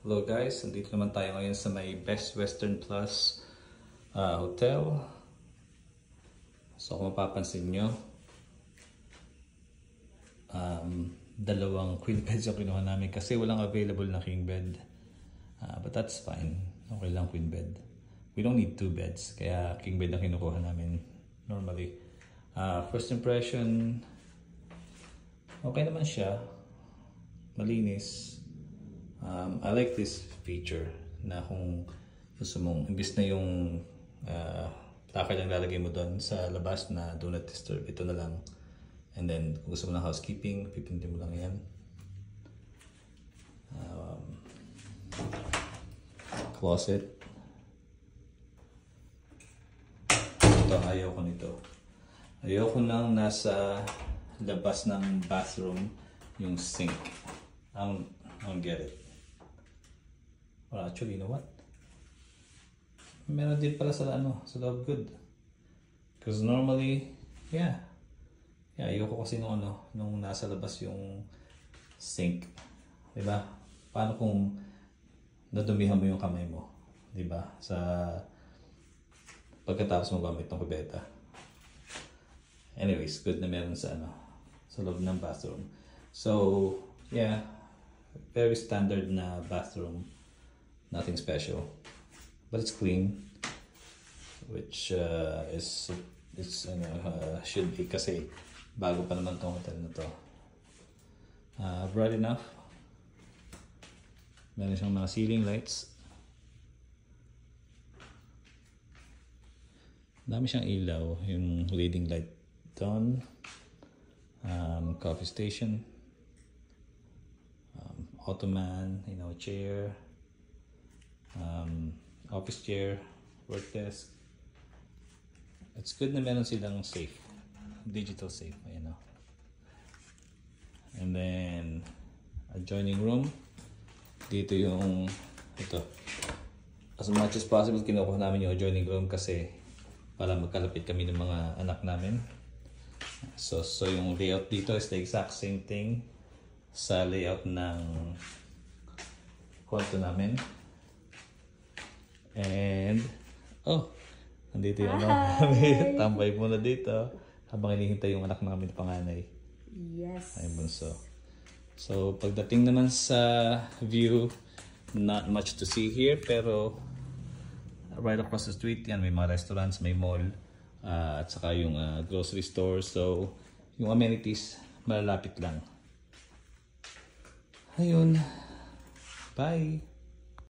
Hello guys, nandito naman tayo ngayon sa may Best Western Plus Hotel. So kung mapapansin nyo, dalawang queen beds yung kinuha namin kasi walang available na king bed. But that's fine, okay lang queen bed. We don't need two beds, kaya king bed ang kinukuha namin normally. First impression, okay naman siya, malinis. I like this feature na kung gusto mong, imbis na yung lakad ang lalagay mo doon sa labas na do not disturb, ito na lang. And then kung gusto mo ng housekeeping, pipindin mo lang yan. Closet. Ito, ayaw ko nito. Ayaw ko lang nasa labas ng bathroom yung sink. I don't get it. Well, actually, you know what? Meron din pala sa sa loob good. Because normally, yeah, ayoko kasi nung nasa labas yung sink. Diba? Paano kung nadumihan mo yung kamay mo? Diba? Sa pagkatapos mo gamit ng kubeta. Anyways, good na meron sa sa loob ng bathroom. So, yeah, very standard na bathroom. Nothing special, but it's clean, which should be kasi bago pa naman tong hotel na to. Bright enough. Meron siyang mga ceiling lights. Dami siyang ilaw, yung leading light doon. Coffee station. Ottoman, chair. Office chair, work desk. It's good na meron silang safe, digital safe, And then adjoining room. Dito yung ito. As much as possible kinukuha namin yung adjoining room kasi para magkalapit kami ng mga anak namin. So yung layout dito is the exact same thing sa layout ng kwarto namin. And, nandito yung tambay muna dito habang hinihintay yung anak namin na panganay. Yes. Ay, bunso. So, pagdating naman sa view, not much to see here, pero right across the street, yan, may mga restaurants, may mall, at saka yung grocery store. So, yung amenities, malalapit lang. Ayun. Bye!